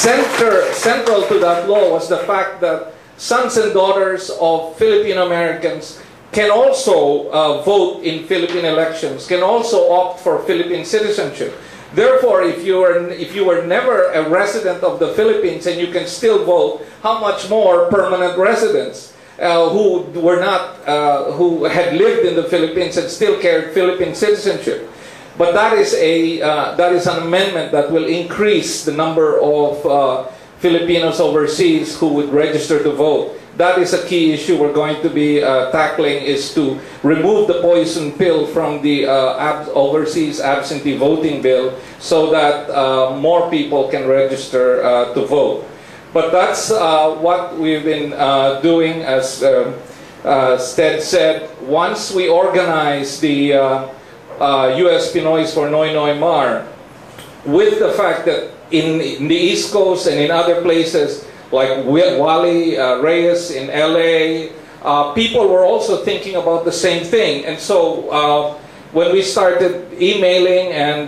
central to that law was the fact that sons and daughters of Filipino Americans can also vote in Philippine elections, can also opt for Philippine citizenship. Therefore, if you were never a resident of the Philippines and you can still vote, how much more permanent residents who had lived in the Philippines and still carried Philippine citizenship? But that is an amendment that will increase the number of Filipinos overseas who would register to vote. That is a key issue we're going to be tackling, is to remove the poison pill from the overseas absentee voting bill so that more people can register to vote. But that's what we've been doing, as Stead said. Once we organize the U.S. Pinoys for Noynoy Mar, with the fact that in the East Coast and in other places, like Wally Reyes in LA, people were also thinking about the same thing. And so when we started emailing and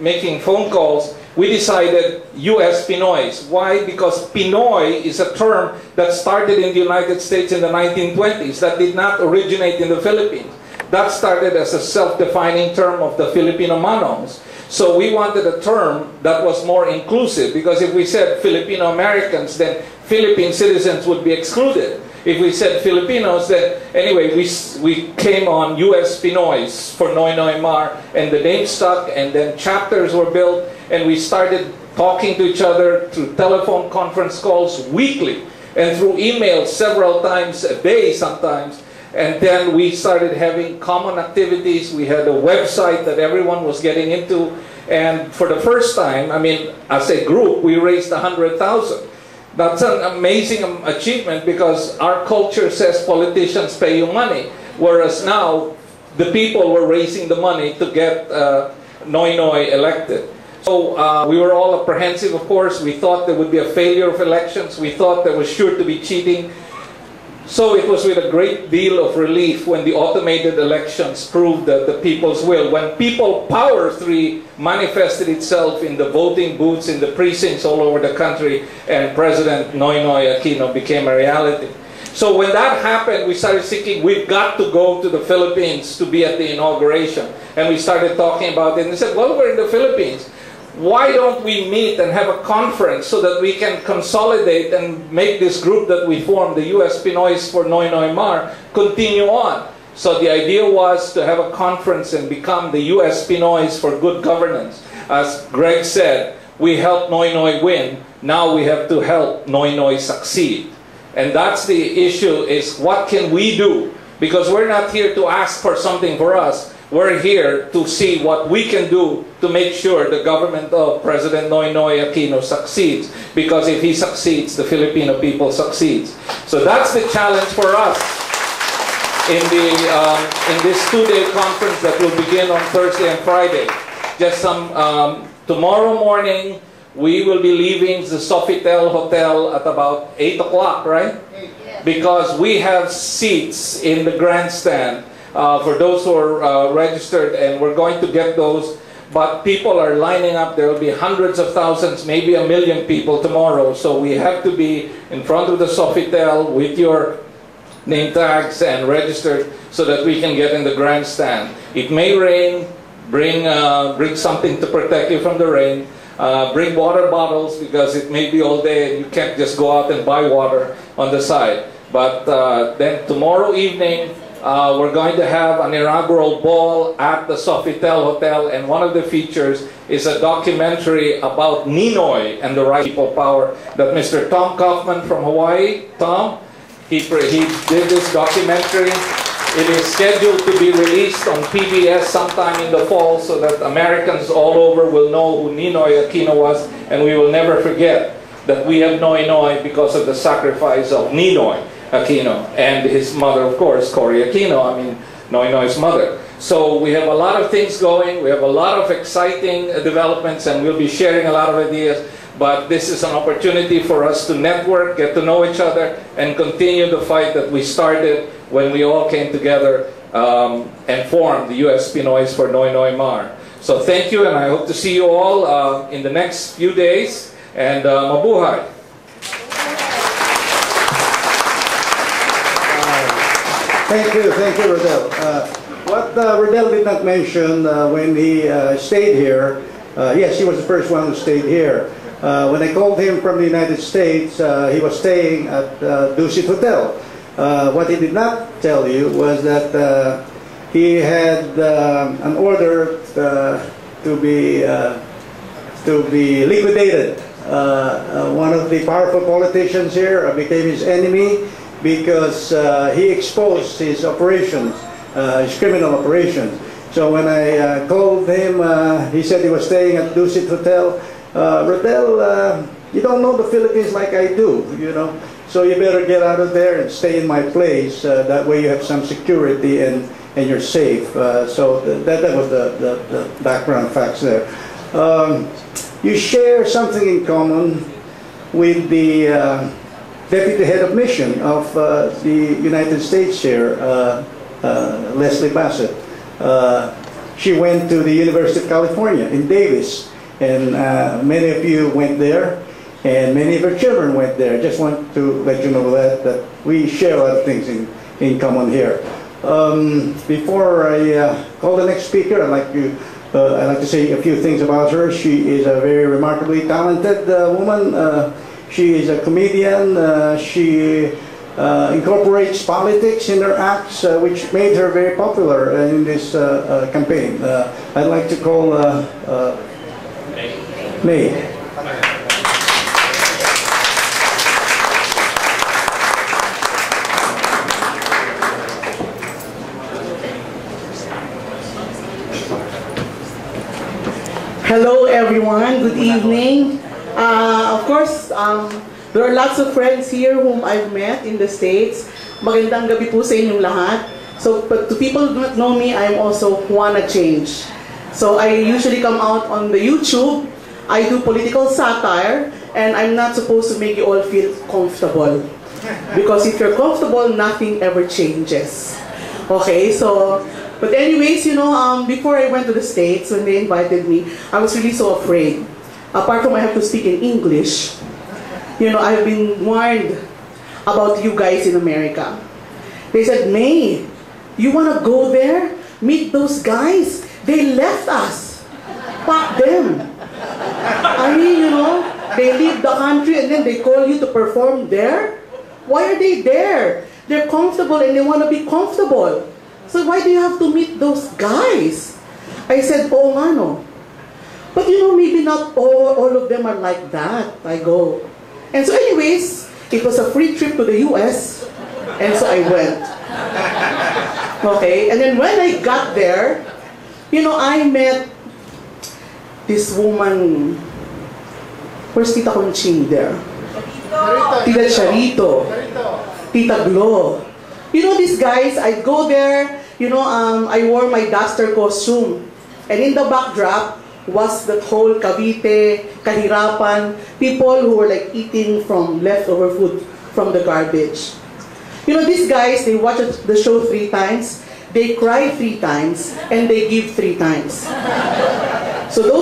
making phone calls, we decided U.S. Pinoys. Why? Because Pinoy is a term that started in the United States in the 1920s, that did not originate in the Philippines. That started as a self-defining term of the Filipino Manoms. So we wanted a term that was more inclusive, because if we said Filipino Americans, then Philippine citizens would be excluded. If we said Filipinos, then anyway, we came on U.S. Pinoys for Noynoy Mar, and the name stuck, and then chapters were built, and we started talking to each other through telephone conference calls weekly, and through emails several times a day sometimes. And then we started having common activities. We had a website that everyone was getting into. And for the first time, I mean, as a group, we raised 100,000. That's an amazing achievement, because our culture says politicians pay you money. Whereas now, the people were raising the money to get Noynoy elected. So we were all apprehensive, of course. We thought there would be a failure of elections. We thought there was sure to be cheating. So it was with a great deal of relief when the automated elections proved that the people's will, when People Power 3 manifested itself in the voting booths in the precincts all over the country, and President Noynoy Aquino became a reality. So when that happened, we started thinking, we've got to go to the Philippines to be at the inauguration. And we started talking about it, and they said, well, we're in the Philippines. Why don't we meet and have a conference so that we can consolidate and make this group that we formed, the U.S. Pinoys for Noynoy Mar, continue on? So the idea was to have a conference and become the U.S. Pinoys for good governance. As Greg said, we helped Noynoy win. Now we have to help Noynoy succeed. And that's the issue, is what can we do? Because we're not here to ask for something for us. We're here to see what we can do to make sure the government of President Noynoy Aquino succeeds. Because if he succeeds, the Filipino people succeeds. So that's the challenge for us in this two-day conference that will begin on Thursday and Friday. Just tomorrow morning, we will be leaving the Sofitel Hotel at about 8 o'clock, right? Because we have seats in the grandstand. For those who are registered, and we're going to get those, but people are lining up. There will be hundreds of thousands, maybe 1 million people tomorrow, so we have to be in front of the Sofitel with your name tags and registered so that we can get in the grandstand. It may rain. Bring something to protect you from the rain. Bring water bottles, because it may be all day and you can't just go out and buy water on the side. But then tomorrow evening, we're going to have an inaugural ball at the Sofitel Hotel, and one of the features is a documentary about Ninoy and the right people power that Mr. Tom Kaufman from Hawaii, Tom, he did this documentary. It is scheduled to be released on PBS sometime in the fall, so that Americans all over will know who Ninoy Aquino was, and we will never forget that we have Noynoy because of the sacrifice of Ninoy Aquino and his mother, of course, Cory Aquino, I mean, Noynoy's mother. So we have a lot of things going. We have a lot of exciting developments, and we'll be sharing a lot of ideas. But this is an opportunity for us to network, get to know each other, and continue the fight that we started when we all came together and formed the U.S. Pinoys for Noynoy Mar. So thank you, and I hope to see you all in the next few days. And mabuhay. Thank you, Rodel. What Rodel did not mention when he stayed here, yes, he was the first one who stayed here. When I called him from the United States, he was staying at Dusit Hotel. What he did not tell you was that he had an order to be liquidated. One of the powerful politicians here became his enemy because he exposed his operations, his criminal operations. So when I called him, he said he was staying at Dusit Hotel. Rodel, you don't know the Philippines like I do, you know. So you better get out of there and stay in my place. That way you have some security and you're safe. So that was the background facts there. You share something in common with the Deputy Head of Mission of the United States here, Leslie Bassett. She went to the University of California in Davis, and many of you went there, and many of her children went there. Just want to let you know that we share a lot of things in common here. Before I call the next speaker, I'd like to say a few things about her. She is a very remarkably talented woman. She is a comedian. She incorporates politics in her acts, which made her very popular in this campaign. I'd like to call May. Hello everyone, good evening. Of course, there are lots of friends here whom I've met in the States. Magandang gabi po sa inyong lahat. So, but to people who don't know me, I'm also Juana Change. So I usually come out on the YouTube. I do political satire, and I'm not supposed to make you all feel comfortable. Because if you're comfortable, nothing ever changes. Okay, so, but anyways, you know, before I went to the States, when they invited me, I was really so afraid. Apart from I have to speak in English, you know, I've been warned about you guys in America. They said, May, you want to go there? Meet those guys? They left us. Fuck them. I mean, you know, they leave the country and then they call you to perform there? Why are they there? They're comfortable and they want to be comfortable. So why do you have to meet those guys? I said, oh, nga no. But you know, maybe not all of them are like that. I go. And so anyways, it was a free trip to the US. And so I went. Okay, and then when I got there, you know, I met this woman. Where's Tita Conching there? Tita Charito. Tita Glo. You know, these guys, I'd go there, you know, I wore my duster costume. And in the backdrop was the whole Cavite, Kahirapan, people who were like eating from leftover food from the garbage. You know, these guys, they watch the show 3 times, they cry 3 times, and they give 3 times. So those